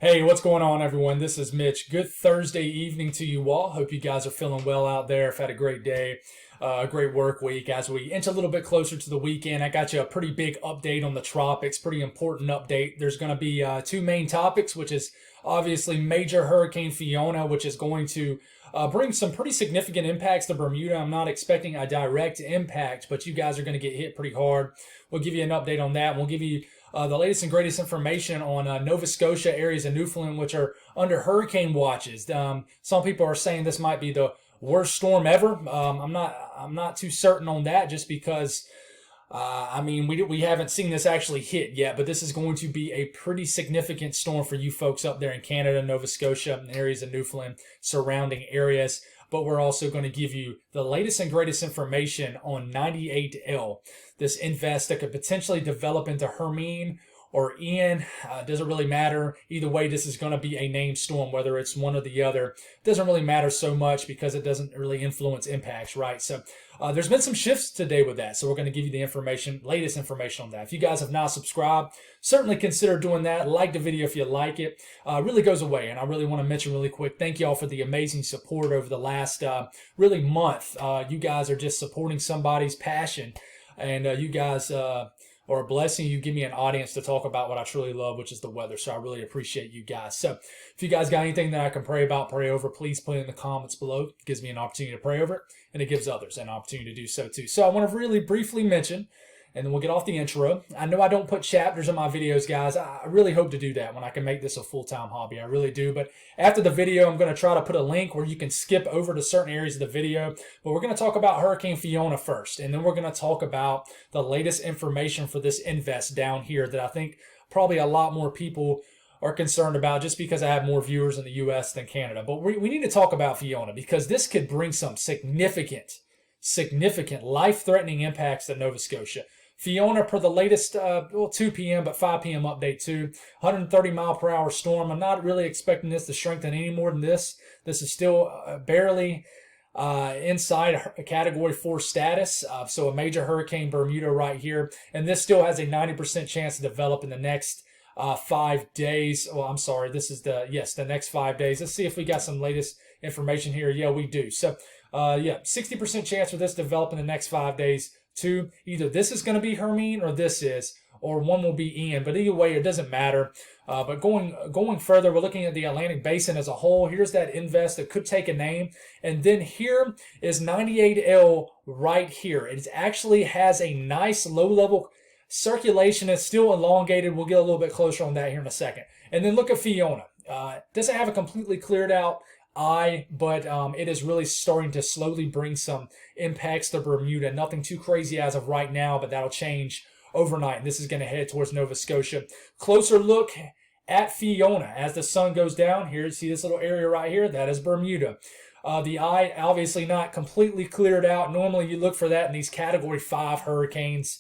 Hey, what's going on, everyone? This is Mitch. Good Thursday evening to you all. Hope you guys are feeling well out there. I've had a great day, a great work week. As we inch a little bit closer to the weekend, I got you a pretty big update on the tropics, pretty important update. There's going to be two main topics, which is obviously Major Hurricane Fiona, which is going to bring some pretty significant impacts to Bermuda. I'm not expecting a direct impact, but you guys are going to get hit pretty hard. We'll give you an update on that. We'll give you the latest and greatest information on Nova Scotia, areas of Newfoundland, which are under hurricane watches. Some people are saying this might be the worst storm ever. I'm not too certain on that, just because we haven't seen this actually hit yet, but this is going to be a pretty significant storm for you folks up there in Canada, Nova Scotia, and areas of Newfoundland, surrounding areas. But we're also going to give you the latest and greatest information on 98L, this invest that could potentially develop into Hermine or Ian. Doesn't really matter. Either way, this is going to be a named storm, whether it's one or the other. Doesn't really matter so much because it doesn't really influence impacts, right? So there's been some shifts today with that. So we're going to give you the information, latest information on that. If you guys have not subscribed, certainly consider doing that. Like the video if you like it. It really goes away. And I really want to mention really quick, thank you all for the amazing support over the last really month. You guys are just supporting somebody's passion. And you guys are a blessing. You give me an audience to talk about what I truly love, which is the weather. So I really appreciate you guys. So if you guys got anything that I can pray about, pray over, please put it in the comments below. It gives me an opportunity to pray over it, and it gives others an opportunity to do so too. So I want to really briefly mention, and then we'll get off the intro. I know I don't put chapters in my videos, guys. I really hope to do that when I can make this a full-time hobby. I really do. But after the video, I'm going to try to put a link where you can skip over to certain areas of the video. But we're going to talk about Hurricane Fiona first, and then we're going to talk about the latest information for this invest down here that I think probably a lot more people are concerned about, just because I have more viewers in the U.S. than Canada. But we need to talk about Fiona, because this could bring some significant life-threatening impacts to Nova Scotia. Fiona, per the latest 2 p.m. but 5 p.m. update too, 130 mile per hour storm. I'm not really expecting this to strengthen any more than this. This is still barely inside a Category 4 status, so a major hurricane Bermuda right here. And this still has a 90% chance to develop in the next 5 days. Well, I'm sorry, this is the next 5 days. Let's see if we got some latest information here. Yeah, we do. So 60% chance for this to develop in the next 5 days. Two, either this is going to be Hermine or this is, or one will be Ian. But either way, it doesn't matter. But going further, we're looking at the Atlantic Basin as a whole. Here's that invest that could take a name. And then here is 98L right here. It actually has a nice low-level circulation. It's still elongated. We'll get a little bit closer on that here in a second. And then look at Fiona. Doesn't have a completely cleared out eye, but it is really starting to slowly bring some impacts to Bermuda. Nothing too crazy as of right now, but that'll change overnight. And this is going to head towards Nova Scotia. Closer look at Fiona as the sun goes down. Here, see this little area right here? That is Bermuda. The eye obviously not completely cleared out. Normally you look for that in these Category 5 hurricanes.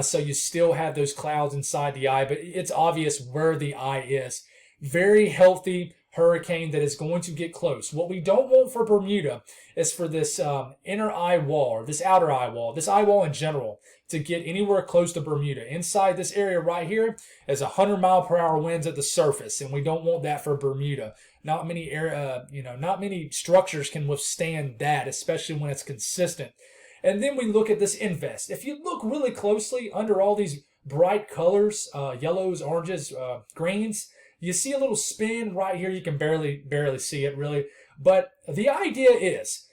So you still have those clouds inside the eye, but it's obvious where the eye is. Very healthy hurricane that is going to get close. What we don't want for Bermuda is for this inner eye wall, or this outer eye wall, this eye wall in general, to get anywhere close to Bermuda. Inside this area right here is 100 mile per hour winds at the surface, and we don't want that for Bermuda. Not many not many structures can withstand that, especially when it's consistent. And then we look at this invest. If you look really closely under all these bright colors, yellows, oranges, greens, you see a little spin right here. You can barely see it really. But the idea is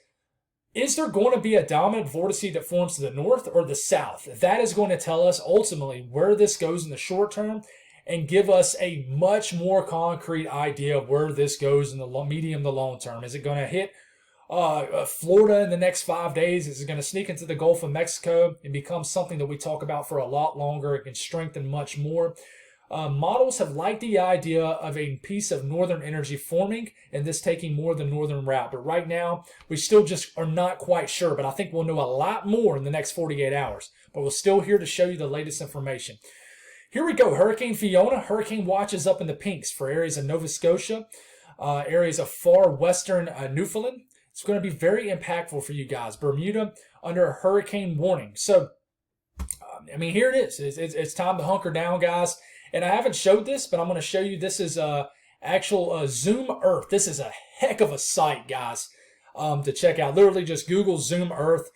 there going to be a dominant vortex that forms to the north or the south? That is going to tell us ultimately where this goes in the short term and give us a much more concrete idea of where this goes in the medium to long term. Is it going to hit Florida in the next 5 days? Is it going to sneak into the Gulf of Mexico and become something that we talk about for a lot longer? It can strengthen much more. Models have liked the idea of a piece of northern energy forming and this taking more the northern route. But right now, we still just are not quite sure. But I think we'll know a lot more in the next 48 hours. But we're still here to show you the latest information. Here we go. Hurricane Fiona. Hurricane watch is up in the pinks for areas of Nova Scotia, areas of far western Newfoundland. It's going to be very impactful for you guys. Bermuda under a hurricane warning. So, here it is. It's time to hunker down, guys. And I haven't showed this, but I'm going to show you. This is actual Zoom Earth. This is a heck of a site, guys, to check out. Literally just Google Zoom Earth.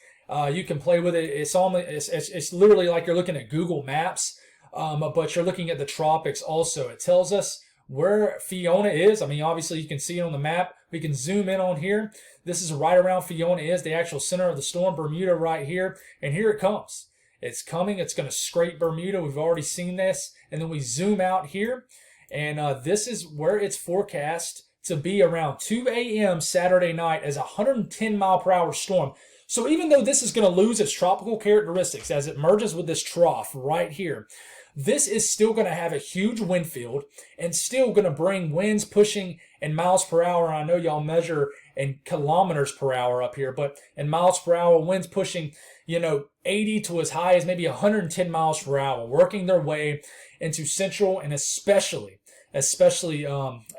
You can play with it. It's literally like you're looking at Google Maps, but you're looking at the tropics also. It tells us where Fiona is. I mean, obviously you can see it on the map. We can zoom in on here. This is right around Fiona is, the actual center of the storm, Bermuda right here. And here it comes. It's coming. It's going to scrape Bermuda. We've already seen this. And then we zoom out here. And this is where it's forecast to be around 2 a.m. Saturday night as a 110 mile per hour storm. So even though this is going to lose its tropical characteristics as it merges with this trough right here, this is still going to have a huge wind field and still going to bring winds pushing in miles per hour. I know y'all measure in kilometers per hour up here, but in miles per hour, winds pushing, 80 to as high as maybe 110 miles per hour, working their way into central and especially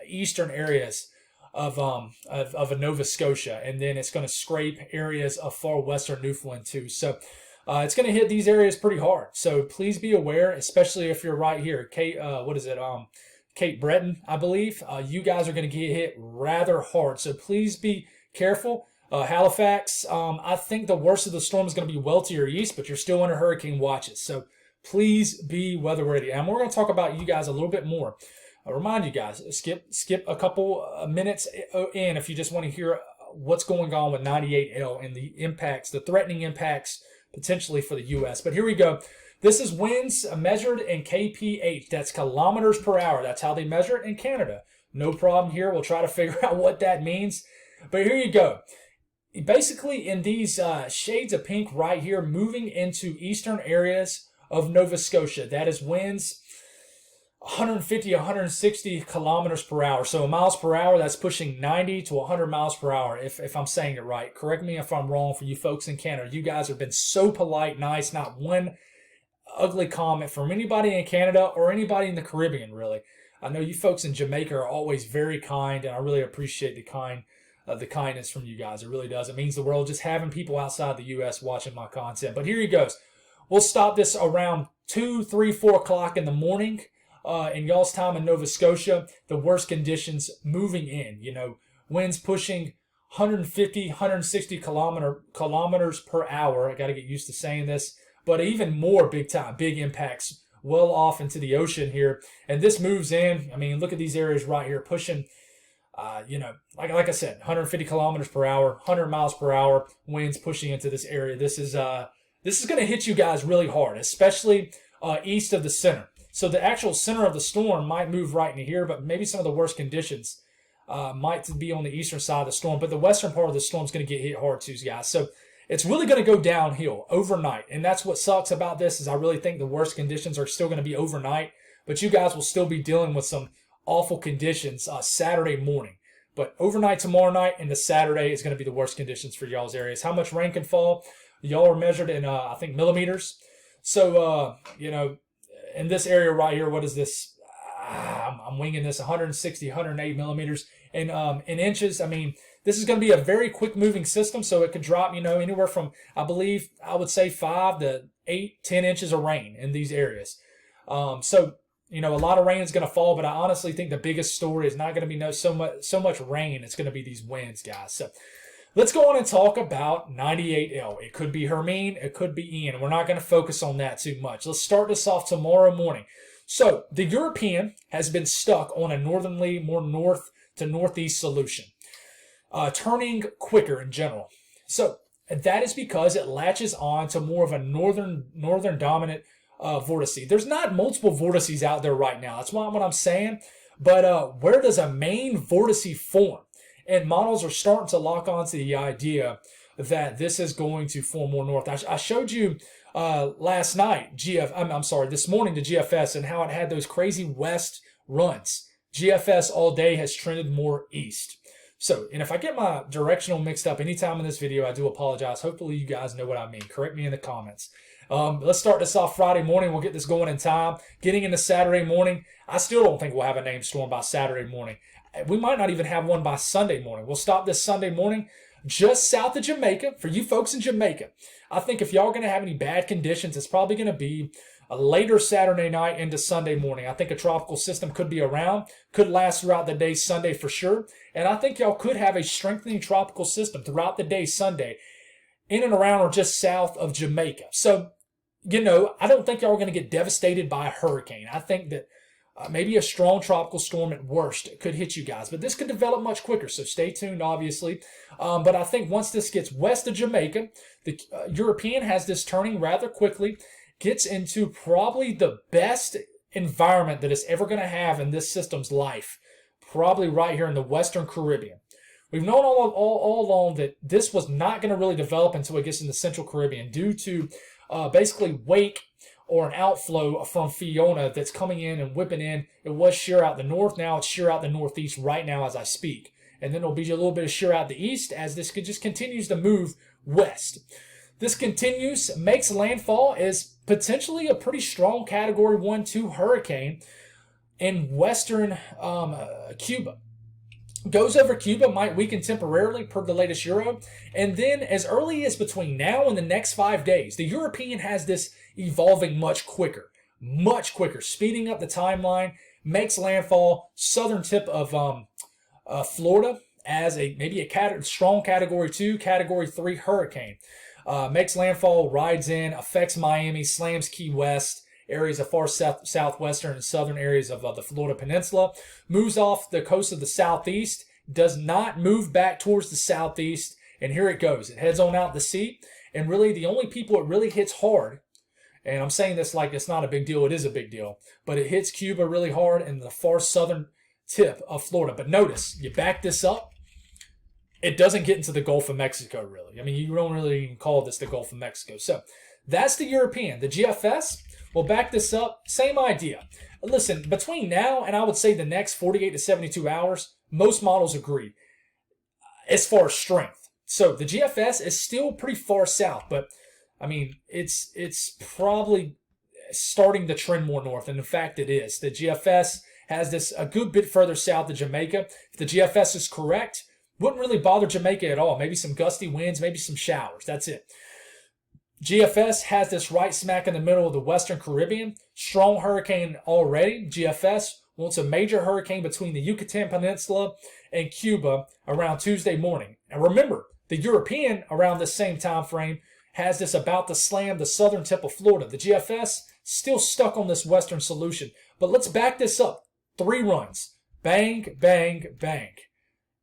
eastern areas of Nova Scotia, and then it's going to scrape areas of far western Newfoundland too. So it's going to hit these areas pretty hard. So please be aware, especially if you're right here, Cape Breton, I believe. You guys are going to get hit rather hard. So please be careful. Halifax, I think the worst of the storm is going to be well to your east, but you're still under hurricane watches. So please be weather ready. And we're going to talk about you guys a little bit more. I remind you guys, skip a couple minutes in if you just want to hear what's going on with 98L and the impacts, the threatening impacts potentially for the U.S. But here we go. This is winds measured in kph. That's kilometers per hour. That's how they measure it in Canada. No problem here. We'll try to figure out what that means. But here you go. Basically, in these shades of pink right here, moving into eastern areas of Nova Scotia, that is winds 150, 160 kilometers per hour. So miles per hour, that's pushing 90 to 100 miles per hour, if I'm saying it right. Correct me if I'm wrong for you folks in Canada. You guys have been so polite, nice, not one ugly comment from anybody in Canada or anybody in the Caribbean, really. I know you folks in Jamaica are always very kind, and I really appreciate the kindness from you guys. It really does. It means the world just having people outside the U.S. watching my content. But here he goes. We'll stop this around 2, 3, 4 o'clock in the morning. In y'all's time in Nova Scotia, the worst conditions moving in, winds pushing 150, 160 kilometers per hour. I got to get used to saying this, but even more big impacts well off into the ocean here. And this moves in. I mean, look at these areas right here pushing, like I said, 150 kilometers per hour, 100 miles per hour, winds pushing into this area. This is going to hit you guys really hard, especially east of the center. So the actual center of the storm might move right into here, but maybe some of the worst conditions might be on the eastern side of the storm. But the western part of the storm is going to get hit hard too, guys. So it's really going to go downhill overnight. And that's what sucks about this is I really think the worst conditions are still going to be overnight. But you guys will still be dealing with some awful conditions Saturday morning. But overnight tomorrow night and the Saturday is going to be the worst conditions for y'all's areas. How much rain can fall? Y'all are measured in, I think, millimeters. So, in this area right here, what is this? I'm winging this 160, 180 millimeters. And in inches, I mean, this is going to be a very quick moving system. So it could drop, anywhere from, I would say 5 to 8, 10 inches of rain in these areas. So, a lot of rain is going to fall, but I honestly think the biggest story is not going to be so much rain. It's going to be these winds, guys. So let's go on and talk about 98L. It could be Hermine. It could be Ian. We're not going to focus on that too much. Let's start this off tomorrow morning. So the European has been stuck on a northerly, more north to northeast solution, turning quicker in general. So that is because it latches on to more of a northern dominant vortice. There's not multiple vortices out there right now. That's what I'm saying. But where does a main vortice form? And models are starting to lock onto the idea that this is going to form more north. I showed you last night, this morning, the GFS and how it had those crazy west runs. GFS all day has trended more east. So, and if I get my directional mixed up anytime in this video, I do apologize. Hopefully you guys know what I mean. Correct me in the comments. Let's start this off Friday morning. We'll get this going in time. Getting into Saturday morning, I still don't think we'll have a named storm by Saturday morning. We might not even have one by Sunday morning. We'll stop this Sunday morning just south of Jamaica. For you folks in Jamaica, I think if y'all are going to have any bad conditions, it's probably going to be later Saturday night into Sunday morning. I think a tropical system could be around, could last throughout the day Sunday for sure. And I think y'all could have a strengthening tropical system throughout the day Sunday in and around or just south of Jamaica. So, I don't think y'all are going to get devastated by a hurricane. I think that maybe a strong tropical storm at worst could hit you guys. But this could develop much quicker, so stay tuned, obviously. But I think once this gets west of Jamaica, the European has this turning rather quickly, gets into probably the best environment that it's ever going to have in this system's life, probably right here in the Western Caribbean. We've known all along that this was not going to really develop until it gets in the Central Caribbean due to basically wake or an outflow from Fiona that's coming in and whipping in. It was sheer out the north. Now it's sheer out the northeast right now as I speak. And then there'll be a little bit of sheer out the east as this just continues to move west. This continues, makes landfall, is potentially a pretty strong Category 1-2 hurricane in western Cuba. Goes over Cuba, might weaken temporarily per the latest Euro. And then as early as between now and the next 5 days, the European has this evolving much quicker, speeding up the timeline, makes landfall, southern tip of Florida as maybe a strong Category 2, Category 3 hurricane. Makes landfall, rides in, affects Miami, slams Key West, areas of far southwestern and southern areas of the Florida Peninsula, moves off the coast of the southeast, does not move back towards the southeast, and here it goes. It heads on out to sea, and really the only people it really hits hard, and I'm saying this like it's not a big deal, it is a big deal, but it hits Cuba really hard in the far southern tip of Florida. But notice, you back this up, it doesn't get into the Gulf of Mexico, really. I mean, you don't really even call this the Gulf of Mexico. So that's the European. The GFS, we'll back this up. Same idea. Listen, between now and I would say the next 48 to 72 hours, most models agree as far as strength. So the GFS is still pretty far south, but I mean, it's probably starting to trend more north, and in fact it is. The GFS has this a good bit further south of Jamaica. If the GFS is correct, wouldn't really bother Jamaica at all. Maybe some gusty winds, maybe some showers. That's it. GFS has this right smack in the middle of the Western Caribbean. Strong hurricane already. GFS wants a major hurricane between the Yucatan Peninsula and Cuba around Tuesday morning. And remember, the European around this same time frame has this about to slam the southern tip of Florida. The GFS still stuck on this western solution. But let's back this up. 3 runs. Bang, bang, bang.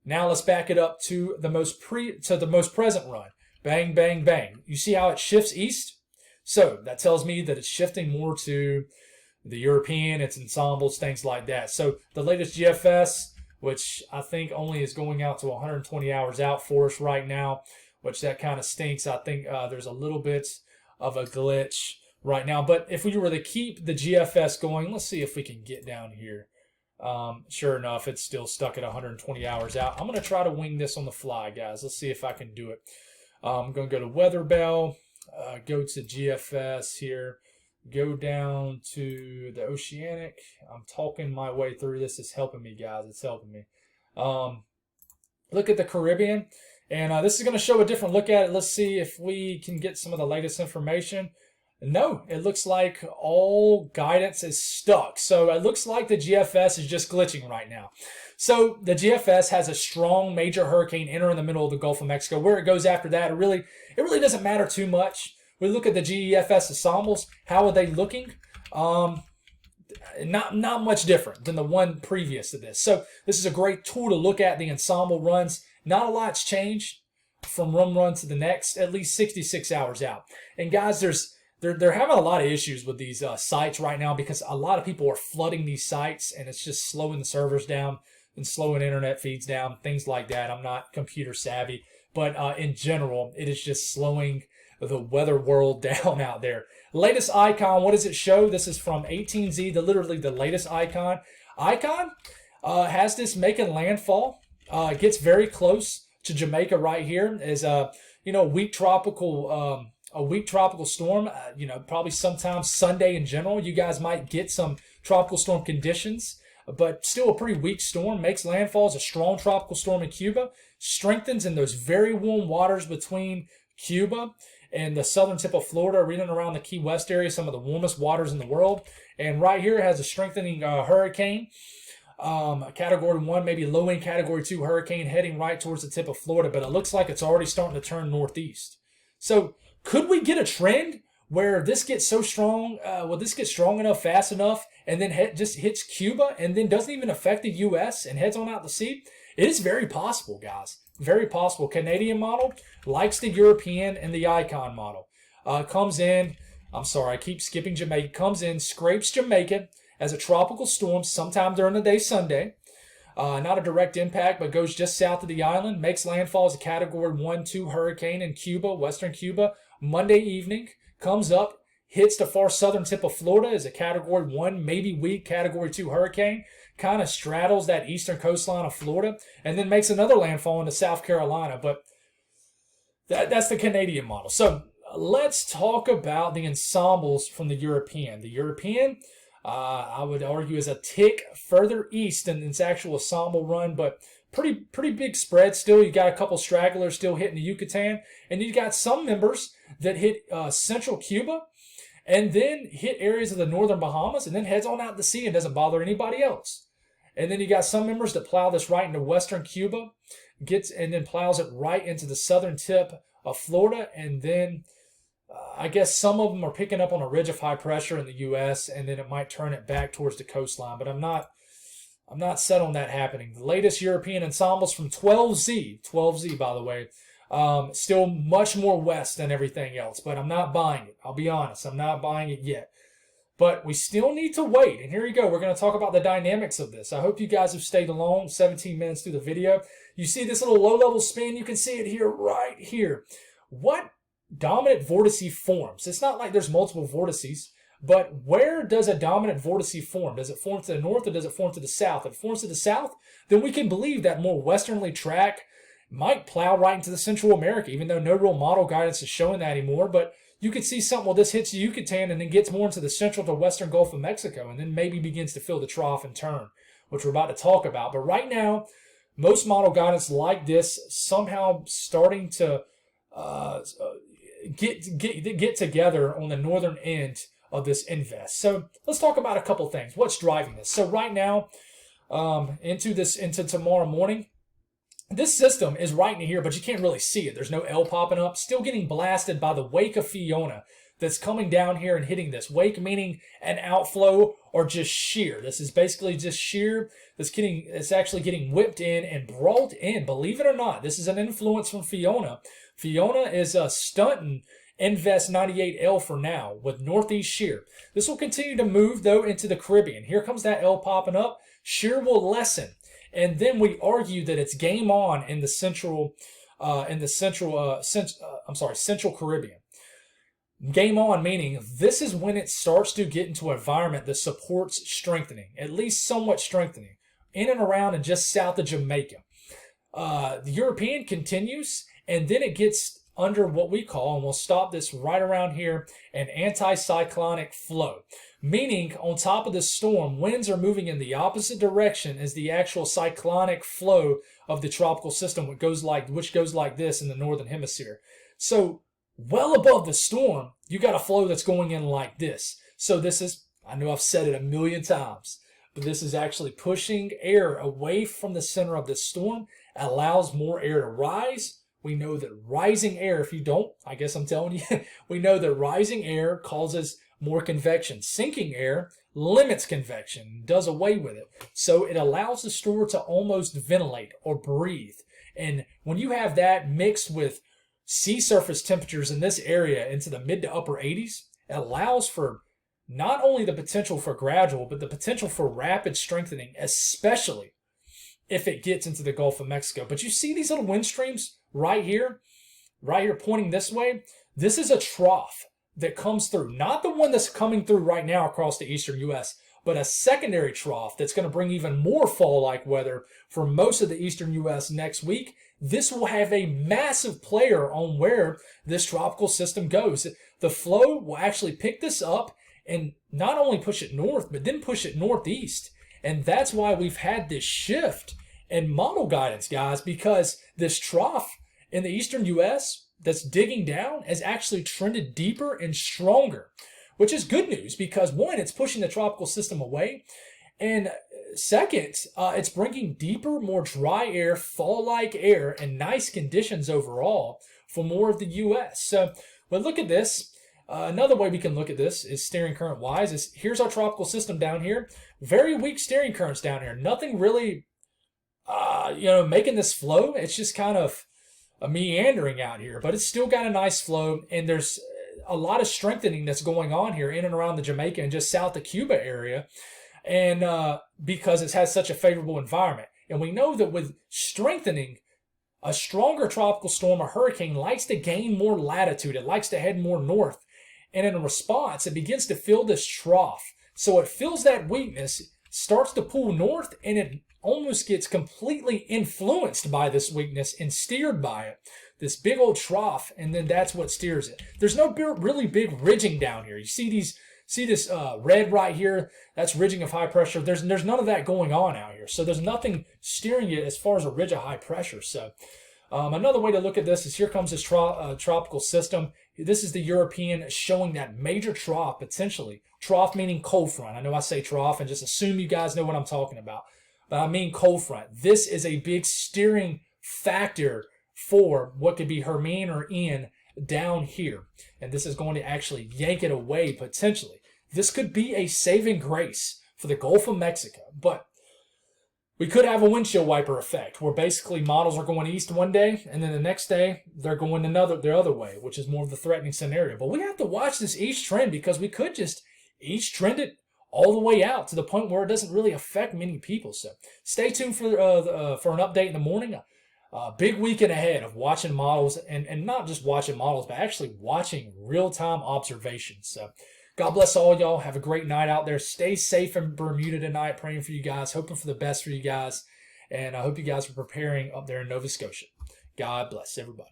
Now let's back it up to the most present run. Bang, bang, bang. You see how it shifts east? So that tells me that it's shifting more to the European, its ensembles, things like that. So the latest GFS, which I think only is going out to 120 hours out for us right now, which that kind of stinks. I think there's a little bit of a glitch right now. But if we were to keep the GFS going, let's see if we can get down here. Sure enough, it's still stuck at 120 hours out. I'm going to try to wing this on the fly, guys. Let's see if I can do it. I'm going to go to Weather Bell, go to GFS here, go down to the Oceanic. I'm talking my way through this. It's helping me, guys. It's helping me. Look at the Caribbean, and this is going to show a different look at it. Let's see if we can get some of the latest information. No, it looks like all guidance is stuck. So it looks like the GFS is just glitching right now. So the GFS has a strong major hurricane entering the middle of the Gulf of Mexico. Where it goes after that, it really doesn't matter too much. We look at the GEFS ensembles. How are they looking? Not much different than the one previous to this. So this is a great tool to look at the ensemble runs. Not a lot's changed from one run to the next, at least 66 hours out. And guys, they're having a lot of issues with these sites right now because a lot of people are flooding these sites, and it's just slowing the servers down and slowing internet feeds down, things like that. I'm not computer savvy, but in general, it is just slowing the weather world down out there. Latest icon, what does it show? This is from 18Z, literally the latest icon. Icon has this making landfall. Gets very close to Jamaica right here. Is a weak tropical storm. Probably sometime Sunday in general, you guys might get some tropical storm conditions, but still a pretty weak storm. Makes landfall as a strong tropical storm in Cuba. Strengthens in those very warm waters between Cuba and the southern tip of Florida, reading around the Key West area, some of the warmest waters in the world. And right here it has a strengthening hurricane, Category 1, maybe low-end Category 2 hurricane heading right towards the tip of Florida, but it looks like it's already starting to turn northeast. So could we get a trend where this gets so strong, will this get strong enough, fast enough, and then just hits Cuba and then doesn't even affect the U.S. and heads on out to sea? It is very possible, guys. Very possible. Canadian model likes the European and the Icon model. Comes in, I'm sorry, I keep skipping Jamaica. Comes in, scrapes Jamaica as a tropical storm sometime during the day Sunday. Not a direct impact, but goes just south of the island. Makes landfall as a Category 1-2 hurricane in Cuba, western Cuba, Monday evening. Comes up, hits the far southern tip of Florida as a Category 1, maybe weak Category 2 hurricane. Kind of straddles that eastern coastline of Florida, and then makes another landfall into South Carolina. But that's the Canadian model. So let's talk about the ensembles from the European. The European, I would argue, is a tick further east than its actual ensemble run, but pretty big spread still. You got a couple stragglers still hitting the Yucatan, and you got some members that hit central Cuba, and then hit areas of the northern Bahamas, and then heads on out to sea and doesn't bother anybody else. And then you got some members that plow this right into western Cuba, and then plows it right into the southern tip of Florida, and then I guess some of them are picking up on a ridge of high pressure in the U.S., and then it might turn it back towards the coastline. But I'm not set on that happening. The latest European ensembles from 12Z, by the way, still much more west than everything else, but I'm not buying it. I'll be honest, I'm not buying it yet. But we still need to wait. And here you go. We're going to talk about the dynamics of this. I hope you guys have stayed along 17 minutes through the video. You see this little low-level spin? You can see it here, right here. What dominant vortice forms? It's not like there's multiple vortices, but where does a dominant vortice form? Does it form to the north or does it form to the south? If it forms to the south, then we can believe that more westernly track might plow right into the Central America, even though no real model guidance is showing that anymore. But you could see something, well, this hits the Yucatan and then gets more into the central to western Gulf of Mexico and then maybe begins to fill the trough and turn, which we're about to talk about. But right now, most model guidance like this somehow starting to get together on the northern end of this invest. So let's talk about a couple things. What's driving this? So right now, into tomorrow morning, this system is right in here, but you can't really see it. There's no L popping up. Still getting blasted by the wake of Fiona that's coming down here and hitting this. Wake meaning an outflow or just shear. This is basically just shear it's actually getting whipped in and brought in. Believe it or not, this is an influence from Fiona. Fiona is stunting Invest 98L for now with northeast shear. This will continue to move, though, into the Caribbean. Here comes that L popping up. Shear will lessen. And then we argue that it's game on in the central Caribbean. Game on meaning this is when it starts to get into an environment that supports strengthening, at least somewhat strengthening, in and around and just south of Jamaica. The European continues, and then it gets under what we call, and we'll stop this right around here, an anticyclonic flow. Meaning, on top of the storm, winds are moving in the opposite direction as the actual cyclonic flow of the tropical system, which goes like this in the northern hemisphere. So, well above the storm, you got a flow that's going in like this. So this is, I know I've said it a million times, but this is actually pushing air away from the center of the storm, allows more air to rise. We know that rising air, if you don't, I guess I'm telling you, we know that rising air causes more convection. Sinking air limits convection, does away with it. So it allows the storm to almost ventilate or breathe. And when you have that mixed with sea surface temperatures in this area into the mid to upper 80s, it allows for not only the potential for gradual, but the potential for rapid strengthening, especially if it gets into the Gulf of Mexico. But you see these little wind streams right here pointing this way? This is a trough that comes through, not the one that's coming through right now across the eastern U.S., but a secondary trough that's going to bring even more fall-like weather for most of the eastern U.S. next week. This will have a massive player on where this tropical system goes. The flow will actually pick this up and not only push it north, but then push it northeast. And that's why we've had this shift in model guidance, guys, because this trough in the eastern U.S., that's digging down has actually trended deeper and stronger, which is good news because one, it's pushing the tropical system away. And second, it's bringing deeper, more dry air, fall-like air, and nice conditions overall for more of the U.S. So, but look at this. Another way we can look at this is steering current wise is here's our tropical system down here. Very weak steering currents down here. Nothing really, making this flow. It's just kind of a meandering out here, but it's still got a nice flow. And there's a lot of strengthening that's going on here in and around the Jamaica and just south of Cuba area. And because it has such a favorable environment. And we know that with strengthening, a stronger tropical storm or hurricane likes to gain more latitude. It likes to head more north. And in response, it begins to fill this trough. So it fills that weakness, starts to pull north, and it almost gets completely influenced by this weakness and steered by it. This big old trough, and then that's what steers it. There's no really big ridging down here. You see this red right here? That's ridging of high pressure. There's none of that going on out here. So there's nothing steering it as far as a ridge of high pressure. So another way to look at this is here comes this tropical system. This is the European showing that major trough potentially. Trough meaning cold front. I know I say trough and just assume you guys know what I'm talking about. But I mean cold front. This is a big steering factor for what could be Hermine or Ian down here. And this is going to actually yank it away potentially. This could be a saving grace for the Gulf of Mexico. But we could have a windshield wiper effect where basically models are going east one day and then the next day they're going the other way, which is more of the threatening scenario. But we have to watch this east trend because we could just east trend it all the way out to the point where it doesn't really affect many people. So stay tuned for an update in the morning. Big weekend ahead of watching models and not just watching models, but actually watching real-time observations. So God bless all y'all. Have a great night out there. Stay safe in Bermuda tonight. Praying for you guys. Hoping for the best for you guys. And I hope you guys are preparing up there in Nova Scotia. God bless everybody.